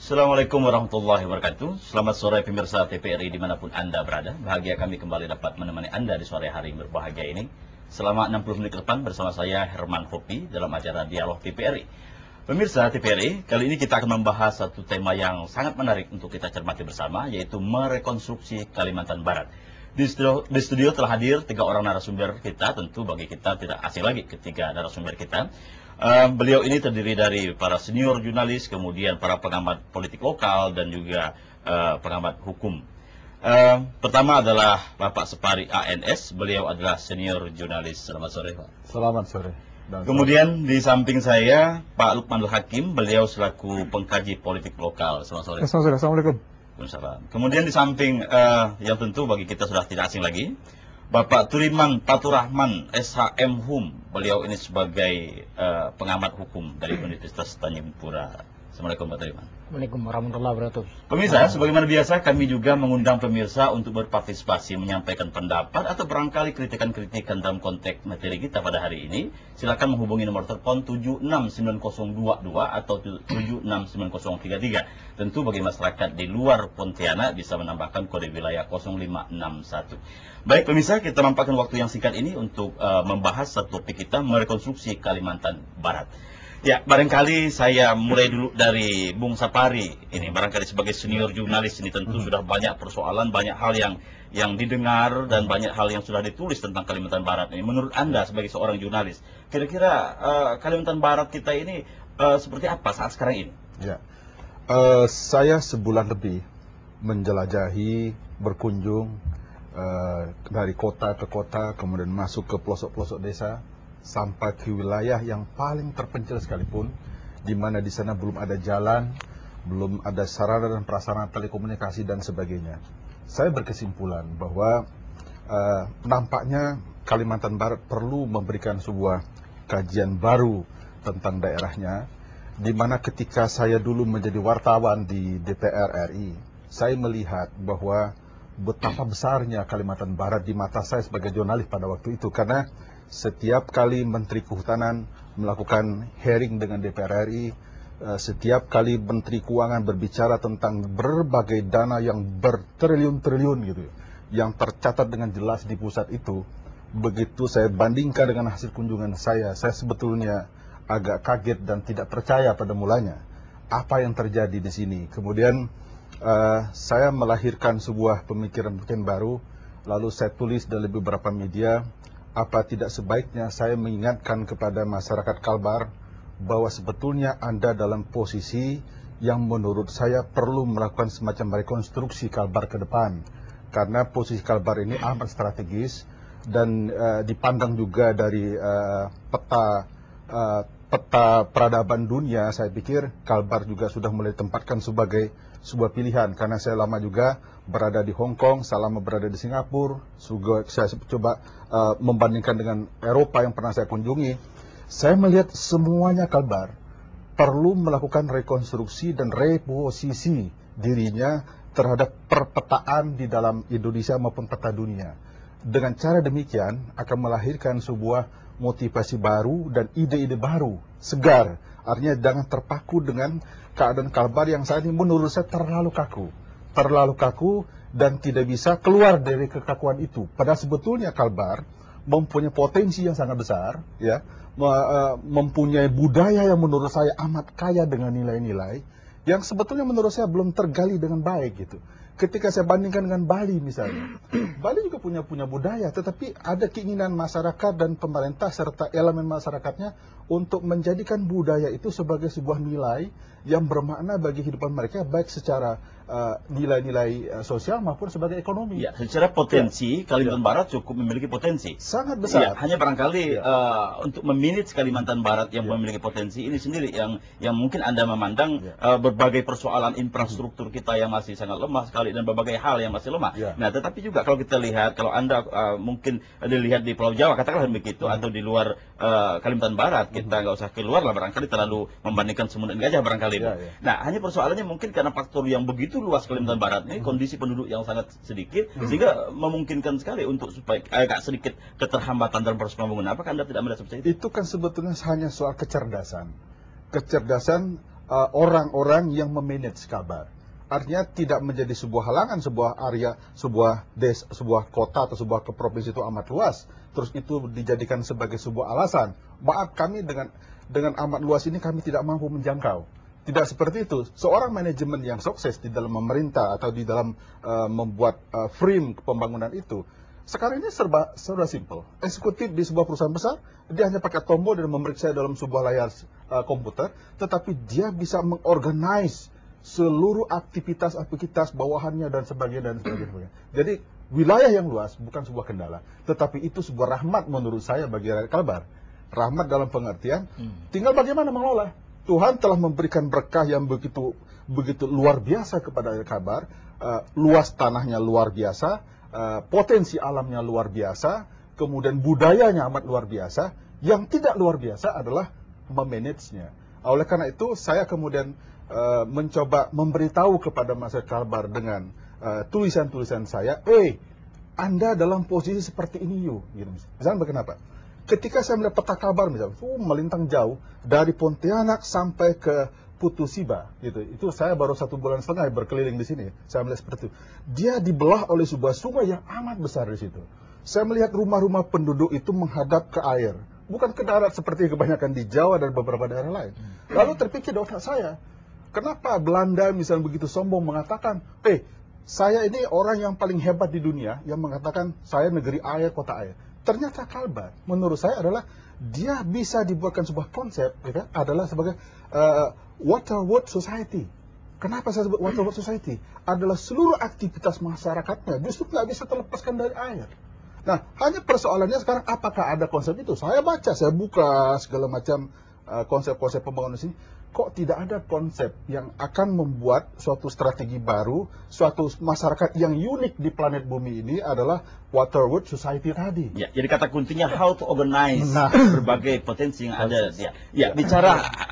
Assalamualaikum warahmatullahi wabarakatuh. Selamat sore pemirsa TVRI dimanapun Anda berada. Bahagia kami kembali dapat menemani Anda di sore hari yang berbahagia ini. Selama 60 menit ke depan bersama saya Herman Hopi dalam acara Dialog TVRI. Pemirsa TVRI, kali ini kita akan membahas satu tema yang sangat menarik untuk kita cermati bersama, yaitu merekonstruksi Kalimantan Barat. Di studio telah hadir 3 orang narasumber kita, tentu bagi kita tidak asing lagi ketiga narasumber kita. Beliau ini terdiri dari para senior jurnalis, kemudian para pengamat politik lokal, dan juga pengamat hukum. Pertama adalah Bapak Separi ANS, beliau adalah senior jurnalis. Selamat sore, Pak. Selamat sore. Kemudian di samping saya Pak Lukmanul Hakim, beliau selaku pengkaji politik lokal. Selamat sore. Selamat sore. Assalamualaikum. Kemudian di samping yang tentu bagi kita sudah tidak asing lagi, Bapak Turiman Paturahman, SHM HUM. Beliau ini sebagai pengamat hukum dari Universitas Tanjung Pura. Assalamualaikum Pak Turiman. Waalaikumsalam warahmatullahi wabarakatuh. Pemirsa, sebagaimana biasa kami juga mengundang pemirsa untuk berpartisipasi, menyampaikan pendapat atau barangkali kritikan-kritikan dalam konteks materi kita pada hari ini. Silakan menghubungi nomor telepon 769022 atau 769033. Tentu bagi masyarakat di luar Pontianak bisa menambahkan kode wilayah 0561. Baik pemirsa, kita mampakkan waktu yang singkat ini untuk membahas satu topik kita, merekonstruksi Kalimantan Barat. Ya, barangkali saya mulai dulu dari Bung Sapari. Ini barangkali sebagai senior jurnalis ini tentu sudah banyak persoalan, banyak hal yang didengar dan banyak hal yang sudah ditulis tentang Kalimantan Barat ini. Menurut Anda sebagai seorang jurnalis, kira-kira Kalimantan Barat kita ini seperti apa saat sekarang ini? Ya, saya sebulan lebih menjelajahi, berkunjung dari kota ke kota, kemudian masuk ke pelosok-pelosok desa, sampai ke wilayah yang paling terpencil sekalipun, di mana di sana belum ada jalan, belum ada sarana dan prasarana telekomunikasi dan sebagainya. Saya berkesimpulan bahwa nampaknya Kalimantan Barat perlu memberikan sebuah kajian baru tentang daerahnya, di mana ketika saya dulu menjadi wartawan di DPR RI, saya melihat bahwa betapa besarnya Kalimantan Barat di mata saya sebagai jurnalis pada waktu itu, karena setiap kali Menteri Kehutanan melakukan hearing dengan DPR RI, setiap kali Menteri Keuangan berbicara tentang berbagai dana yang bertriliun-triliun gitu, yang tercatat dengan jelas di pusat itu, begitu saya bandingkan dengan hasil kunjungan saya sebetulnya agak kaget dan tidak percaya pada mulanya apa yang terjadi di sini. Kemudian saya melahirkan sebuah pemikiran baru, lalu saya tulis dalam beberapa media. Apa tidak sebaiknya saya mengingatkan kepada masyarakat Kalbar bahwa sebetulnya Anda dalam posisi yang menurut saya perlu melakukan semacam rekonstruksi Kalbar ke depan, karena posisi Kalbar ini amat strategis dan dipandang juga dari peta peradaban dunia. Saya pikir Kalbar juga sudah mulai ditempatkan sebagai sebuah pilihan, karena saya lama juga berada di Hong Kong, saya lama berada di Singapura, saya coba membandingkan dengan Eropa yang pernah saya kunjungi. Saya melihat semuanya Kalbar perlu melakukan rekonstruksi dan reposisi dirinya terhadap perpetaan di dalam Indonesia maupun peta dunia. Dengan cara demikian akan melahirkan sebuah motivasi baru dan ide-ide baru, segar. Artinya jangan terpaku dengan keadaan Kalbar yang saat ini menurut saya terlalu kaku dan tidak bisa keluar dari kekakuan itu. Padahal sebetulnya Kalbar mempunyai potensi yang sangat besar, ya, mempunyai budaya yang menurut saya amat kaya dengan nilai-nilai yang sebetulnya menurut saya belum tergali dengan baik gitu. Ketika saya bandingkan dengan Bali misalnya, Bali juga punya budaya, tetapi ada keinginan masyarakat dan pemerintah serta elemen masyarakatnya untuk menjadikan budaya itu sebagai sebuah nilai yang bermakna bagi kehidupan mereka, baik secara nilai-nilai sosial maupun sebagai ekonomi. Ya, secara potensi Kalimantan Barat cukup memiliki potensi sangat besar. Ya, hanya barangkali untuk memanage Kalimantan Barat yang memiliki potensi ini sendiri yang mungkin Anda memandang berbagai persoalan infrastruktur kita yang masih sangat lemah sekali dan berbagai hal yang masih lemah. Nah, tetapi juga kalau kita lihat, kalau Anda mungkin dilihat di Pulau Jawa, katakanlah begitu, atau di luar Kalimantan Barat, kita nggak usah keluar lah barangkali terlalu membandingkan Sumut dan Gajah barangkali. Nah, hanya persoalannya mungkin karena faktor yang begitu luas Kalimantan Barat ini, kondisi penduduk yang sangat sedikit, sehingga memungkinkan sekali untuk supaya agak sedikit keterhambatan dalam proses pembangunan. Apakah Anda tidak melihat seperti itu? Itu kan sebetulnya hanya soal kecerdasan. Kecerdasan orang-orang yang memanage Kalbar. Artinya tidak menjadi sebuah halangan, sebuah area, sebuah kota atau sebuah provinsi itu amat luas. Terus itu dijadikan sebagai sebuah alasan. Maaf, kami dengan amat luas ini kami tidak mampu menjangkau. Tidak seperti itu. Seorang manajemen yang sukses di dalam memerintah atau di dalam membuat frame pembangunan itu, sekarang ini serba simple. Eksekutif di sebuah perusahaan besar, dia hanya pakai tombol dan memeriksa dalam sebuah layar komputer, tetapi dia bisa mengorganize seluruh aktivitas bawahannya dan sebagainya. Jadi wilayah yang luas bukan sebuah kendala, tetapi itu sebuah rahmat menurut saya bagi rakyat Kalbar. Rahmat dalam pengertian, tinggal bagaimana mengelola. Tuhan telah memberikan berkah yang begitu luar biasa kepada rakyat Kalbar. Luas tanahnya luar biasa, potensi alamnya luar biasa, kemudian budayanya amat luar biasa. Yang tidak luar biasa adalah memanagenya. Oleh karena itu saya kemudian mencoba memberitahu kepada masyarakat Kalbar dengan tulisan-tulisan saya, Anda dalam posisi seperti ini yuk. Gitu. Misalnya kenapa? Ketika saya melihat peta Kalbar misalnya, melintang jauh dari Pontianak sampai ke Putusiba, gitu. Itu saya baru 1,5 bulan berkeliling di sini. Saya melihat seperti itu. Dia dibelah oleh sebuah sungai yang amat besar di situ. Saya melihat rumah-rumah penduduk itu menghadap ke air, bukan ke darat seperti kebanyakan di Jawa dan beberapa daerah lain. Lalu terpikir di otak saya, kenapa Belanda misalnya begitu sombong mengatakan, saya ini orang yang paling hebat di dunia yang mengatakan saya negeri air, kota air. Ternyata Kalbar, menurut saya adalah dia bisa dibuatkan sebuah konsep, ya kan? Adalah sebagai water world society. Kenapa saya sebut water world society? Adalah seluruh aktivitas masyarakatnya justru nggak bisa terlepaskan dari air. Nah, hanya persoalannya sekarang apakah ada konsep itu? Saya baca, saya buka segala macam konsep-konsep pembangunan di sini. Kok tidak ada konsep yang akan membuat suatu strategi baru, suatu masyarakat yang unik di planet bumi ini adalah water world society tadi. Ya, jadi kata kuncinya how to organize berbagai potensi yang ada. Ya, bicara